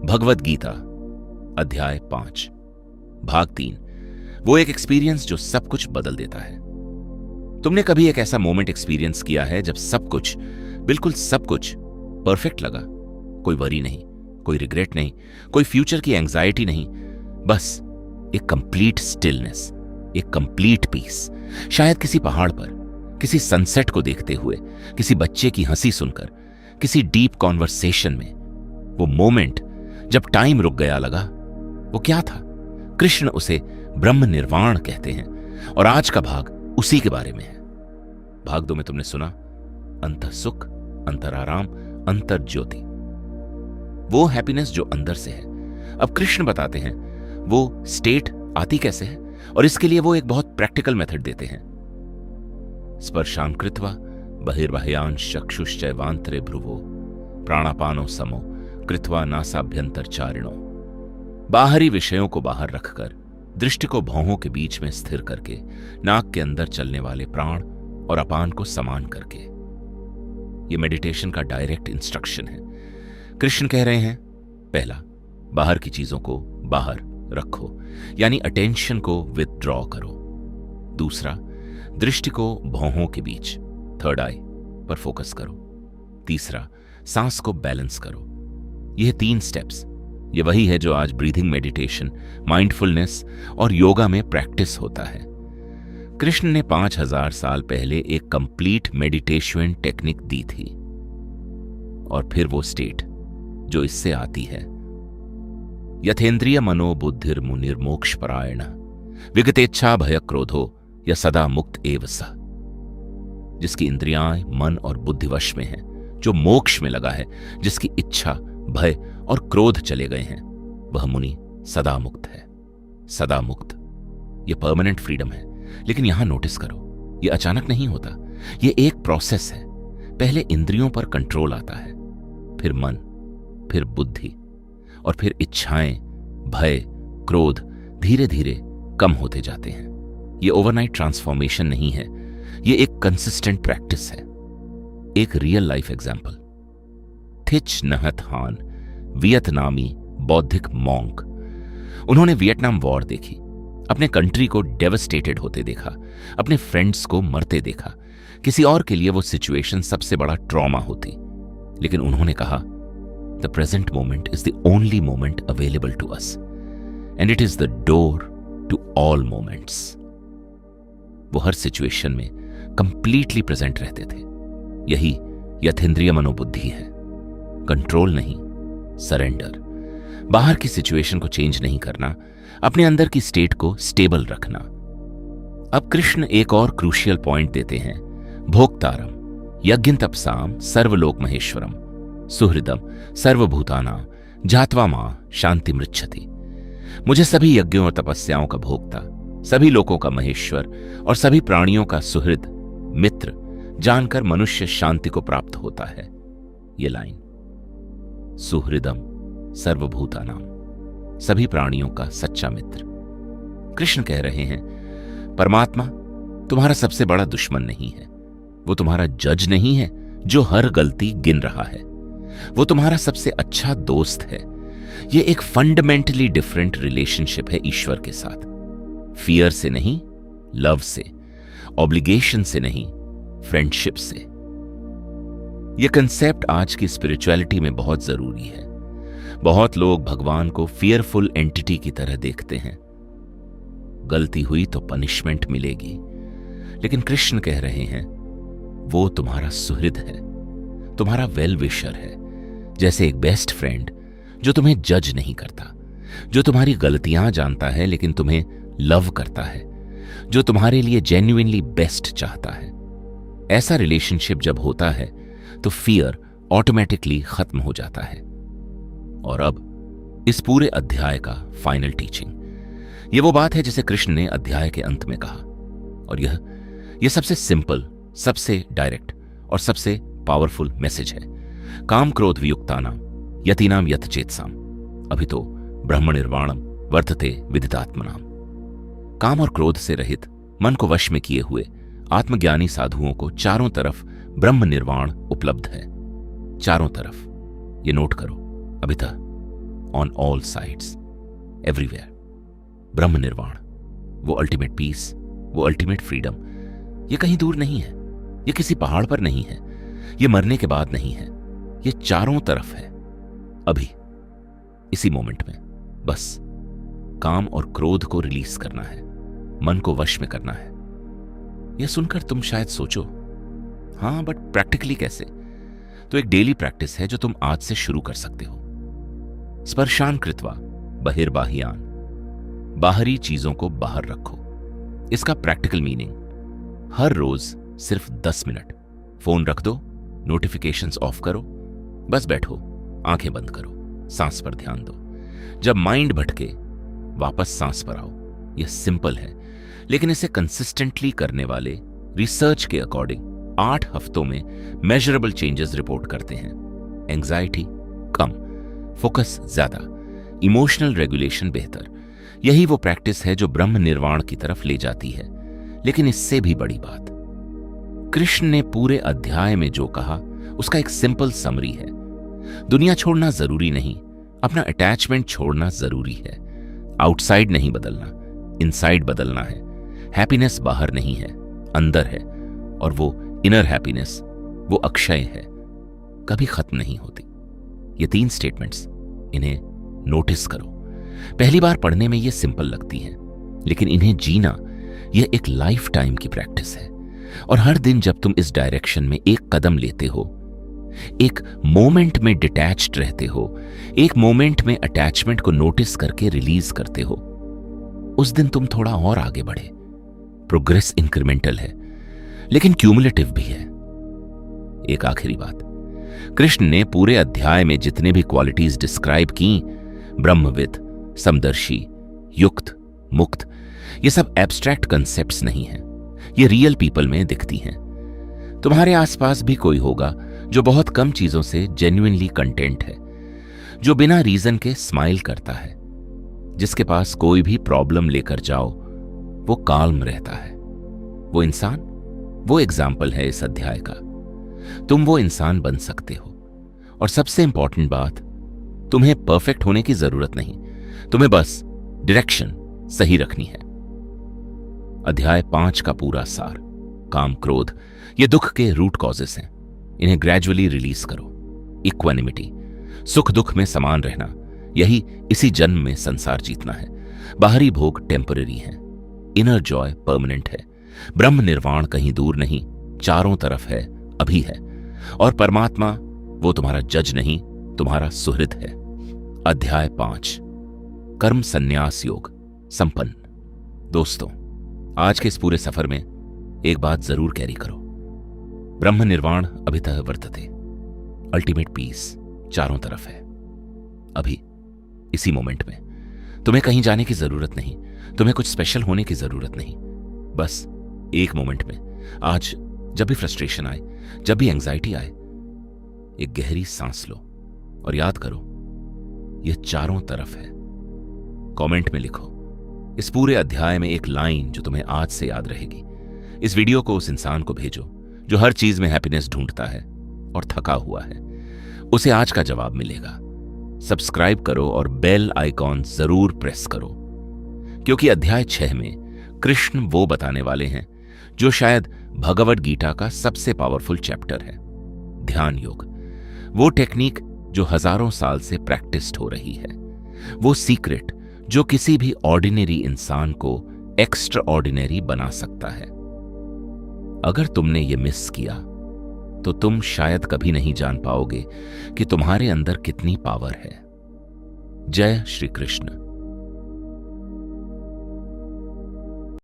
भगवद गीता अध्याय 5 भाग 3। वो एक एक्सपीरियंस जो सब कुछ बदल देता है। तुमने कभी एक ऐसा मोमेंट एक्सपीरियंस किया है जब सब कुछ, बिल्कुल सब कुछ परफेक्ट लगा? कोई वरी नहीं, कोई रिग्रेट नहीं, कोई फ्यूचर की एंजाइटी नहीं, बस एक कंप्लीट स्टिलनेस, एक कंप्लीट पीस। शायद किसी पहाड़ पर, किसी सनसेट को देखते हुए, किसी बच्चे की हंसी सुनकर, किसी डीप कॉन्वर्सेशन में। वो मोमेंट जब टाइम रुक गया लगा, वो क्या था? कृष्ण उसे ब्रह्म निर्वाण कहते हैं और आज का भाग उसी के बारे में है। भाग 2 में तुमने सुना अंतर सुख, अंतर आराम, अंतर ज्योति, वो हैप्पीनेस जो अंदर से है। अब कृष्ण बताते हैं वो स्टेट आती कैसे है और इसके लिए वो एक बहुत प्रैक्टिकल मेथड देते हैं। स्पर्शान कृत्वा बहिर्बाह्यान चक्षुश्चैवांतरे भ्रुवो प्राणापानो समो कृत्वा नासाभ्यंतर चारिणो। बाहरी विषयों को बाहर रखकर, दृष्टि को भौहों के बीच में स्थिर करके, नाक के अंदर चलने वाले प्राण और अपान को समान करके। ये मेडिटेशन का डायरेक्ट इंस्ट्रक्शन है। कृष्ण कह रहे हैं, पहला, बाहर की चीजों को बाहर रखो, यानी अटेंशन को विथड्रॉ करो। दूसरा, दृष्टि को भौहों के बीच, थर्ड आई पर फोकस करो। तीसरा, सांस को बैलेंस करो। यह 3 स्टेप्स, ये वही है जो आज ब्रीथिंग मेडिटेशन, माइंडफुलनेस और योगा में प्रैक्टिस होता है। कृष्ण ने 5000 साल पहले एक कंप्लीट मेडिटेशन टेक्निक दी थी और फिर वो स्टेट जो इससे आती है। यथेन्द्रिय मनो बुद्धिर मुनिर मोक्ष परायण विगतेच्छा भय क्रोधो या सदा मुक्त एव सः। जिसकी इंद्रियां मन और बुद्धिवश में है, जो मोक्ष में लगा है, जिसकी इच्छा, भय और क्रोध चले गए हैं, वह मुनि सदा मुक्त है। सदा मुक्त, यह परमानेंट फ्रीडम है। लेकिन यहां नोटिस करो, यह अचानक नहीं होता, यह एक प्रोसेस है। पहले इंद्रियों पर कंट्रोल आता है, फिर मन, फिर बुद्धि और फिर इच्छाएं, भय, क्रोध धीरे धीरे कम होते जाते हैं। यह ओवरनाइट ट्रांसफॉर्मेशन नहीं है, यह एक कंसिस्टेंट प्रैक्टिस है। एक रियल लाइफ एग्जाम्पल, थिच नहत हान, वियतनामी बौद्धिक मॉन्क। उन्होंने वियतनाम वॉर देखी, अपने कंट्री को डेवस्टेटेड होते देखा, अपने फ्रेंड्स को मरते देखा। किसी और के लिए वो सिचुएशन सबसे बड़ा ट्रॉमा होती, लेकिन उन्होंने कहा, the present moment is the only moment available to us and it is the door to all moments. वो हर सिचुएशन में कंप्लीटली प्रेजेंट रहते थे। यही यथेन्द्रिय मनोबुद्धि है। कंट्रोल नहीं, सरेंडर। बाहर की सिचुएशन को चेंज नहीं करना, अपने अंदर की स्टेट को स्टेबल रखना। अब कृष्ण एक और क्रूशियल पॉइंट देते हैं, भोक्तारम यज्ञ तपसाम सर्वलोक महेश्वरम सुहृदम सर्वभूतानां जात्वा मां शांति मृच्छति। मुझे सभी यज्ञों और तपस्याओं का भोक्ता, सभी लोकों का महेश्वर और सभी प्राणियों का सुहृद, मित्र जानकर मनुष्य शांति को प्राप्त होता है। ये लाइन, सुहृदम सर्वभूतानां, सभी प्राणियों का सच्चा मित्र। कृष्ण कह रहे हैं, परमात्मा तुम्हारा सबसे बड़ा दुश्मन नहीं है, वो तुम्हारा जज नहीं है जो हर गलती गिन रहा है, वो तुम्हारा सबसे अच्छा दोस्त है। ये एक फंडामेंटली डिफरेंट रिलेशनशिप है ईश्वर के साथ। फियर से नहीं, लव से, ऑब्लिगेशन से नहीं, फ्रेंडशिप से। यह कंसेप्ट आज की स्पिरिचुअलिटी में बहुत जरूरी है। बहुत लोग भगवान को फियरफुल एंटिटी की तरह देखते हैं। गलती हुई तो पनिशमेंट मिलेगी, लेकिन कृष्ण कह रहे हैं, वो तुम्हारा सुहृद है, तुम्हारा वेल विशर है, जैसे एक बेस्ट फ्रेंड जो तुम्हें जज नहीं करता, जो तुम्हारी गलतियां जानता है लेकिन तुम्हें लव करता है, जो तुम्हारे लिए जेन्युइनली बेस्ट चाहता है। ऐसा रिलेशनशिप जब होता है तो फियर ऑटोमेटिकली खत्म हो जाता है। और अब इस पूरे अध्याय का फाइनल टीचिंग, यह वो बात है जिसे कृष्ण ने अध्याय के अंत में कहा, और यह सबसे सिंपल, सबसे डायरेक्ट और सबसे पावरफुल मैसेज है। काम क्रोध वियुक्तानां यतीनाम यत चेतसाम अभितो ब्रह्म निर्वाणम वर्तते विदितात्मनाम। काम और क्रोध से रहित, मन को वश में किए हुए आत्मज्ञानी साधुओं को चारों तरफ ब्रह्म निर्वाण उपलब्ध है। चारों तरफ, ये नोट करो, अभितः ऑन ऑल साइड्स, एवरीवेयर। ब्रह्म निर्वाण, वो अल्टीमेट पीस, वो अल्टीमेट फ्रीडम, ये कहीं दूर नहीं है, ये किसी पहाड़ पर नहीं है, ये मरने के बाद नहीं है, ये चारों तरफ है, अभी, इसी मोमेंट में। बस काम और क्रोध को रिलीज करना है, मन को वश में करना है। यह सुनकर तुम शायद सोचो, हाँ बट प्रैक्टिकली कैसे? तो एक डेली प्रैक्टिस है जो तुम आज से शुरू कर सकते हो। स्पर्शान कृत्वा बहिर्बाह्यान, बाहरी चीजों को बाहर रखो। इसका प्रैक्टिकल मीनिंग, हर रोज सिर्फ 10 मिनट फोन रख दो, नोटिफिकेशंस ऑफ करो, बस बैठो, आंखें बंद करो, सांस पर ध्यान दो। जब माइंड भटके वापस सांस पर आओ। यह सिंपल है, लेकिन इसे कंसिस्टेंटली करने वाले रिसर्च के अकॉर्डिंग 8 हफ्तों में मेजरेबल चेंजेस रिपोर्ट करते हैं। एंजाइटी कम, फोकस ज्यादा, इमोशनल रेगुलेशन बेहतर। यही वो प्रैक्टिस है जो ब्रह्म निर्वाण की तरफ ले जाती है। लेकिन इससे भी बड़ी बात, कृष्ण ने पूरे अध्याय में जो कहा उसका एक सिंपल समरी है। दुनिया छोड़ना जरूरी नहीं, अपना अटैचमेंट छोड़ना जरूरी है। आउटसाइड नहीं बदलना, इनसाइड बदलना है। हैप्पीनेस बाहर नहीं है, अंदर है, और वो इनर हैप्पीनेस, वो अक्षय है, कभी खत्म नहीं होती। ये 3 स्टेटमेंट्स, इन्हें नोटिस करो। पहली बार पढ़ने में ये सिंपल लगती हैं, लेकिन इन्हें जीना यह एक लाइफ टाइम की प्रैक्टिस है। और हर दिन जब तुम इस डायरेक्शन में एक कदम लेते हो, एक मोमेंट में डिटैच्ड रहते हो, एक मोमेंट में अटैचमेंट को नोटिस करके रिलीज करते हो, उस दिन तुम थोड़ा और आगे बढ़े। प्रोग्रेस इंक्रीमेंटल है, लेकिन क्यूमुलेटिव भी है। एक आखिरी बात, कृष्ण ने पूरे अध्याय में जितने भी क्वालिटीज डिस्क्राइब की, ब्रह्मविद, समदर्शी, युक्त, मुक्त, ये सब एब्स्ट्रैक्ट कंसेप्ट्स नहीं हैं, ये रियल पीपल में दिखती हैं। तुम्हारे आसपास भी कोई होगा जो बहुत कम चीजों से जेन्युइनली कंटेंट है, जो बिना रीजन के स्माइल करता है, जिसके पास कोई भी प्रॉब्लम लेकर जाओ वो काल्म रहता है। वो इंसान, वो एग्जाम्पल है इस अध्याय का। तुम वो इंसान बन सकते हो। और सबसे इंपॉर्टेंट बात, तुम्हें परफेक्ट होने की जरूरत नहीं, तुम्हें बस डायरेक्शन सही रखनी है। अध्याय 5 का पूरा सार, काम क्रोध, ये दुख के रूट कॉजेस हैं, इन्हें ग्रेजुअली रिलीज करो। इक्वानिमिटी, सुख दुख में समान रहना, यही इसी जन्म में संसार जीतना है। बाहरी भोग टेम्पररी है, इनर जॉय परमानेंट है। ब्रह्म निर्वाण कहीं दूर नहीं, चारों तरफ है, अभी है। और परमात्मा वो तुम्हारा जज नहीं, तुम्हारा सुहृद है। अध्याय 5, कर्म संन्यास योग संपन्न। दोस्तों, आज के इस पूरे सफर में एक बात जरूर कैरी करो, ब्रह्म निर्वाण अभितः वर्तते, अल्टीमेट पीस चारों तरफ है, अभी, इसी मोमेंट में। तुम्हें कहीं जाने की जरूरत नहीं, तुम्हें कुछ स्पेशल होने की जरूरत नहीं, बस एक मोमेंट में, आज जब भी फ्रस्ट्रेशन आए, जब भी एंजाइटी आए, एक गहरी सांस लो और याद करो, यह चारों तरफ है। कमेंट में लिखो इस पूरे अध्याय में एक लाइन जो तुम्हें आज से याद रहेगी। इस वीडियो को उस इंसान को भेजो जो हर चीज में हैप्पीनेस ढूंढता है और थका हुआ है, उसे आज का जवाब मिलेगा। सब्सक्राइब करो और बेल आइकॉन जरूर प्रेस करो, क्योंकि अध्याय 6 में कृष्ण वो बताने वाले हैं जो शायद भगवद गीता का सबसे पावरफुल चैप्टर है, ध्यान योग। वो टेक्निक जो हजारों साल से प्रैक्टिस्ड हो रही है, वो सीक्रेट जो किसी भी ऑर्डिनरी इंसान को एक्स्ट्रा ऑर्डिनरी बना सकता है। अगर तुमने ये मिस किया तो तुम शायद कभी नहीं जान पाओगे कि तुम्हारे अंदर कितनी पावर है। जय श्री कृष्ण।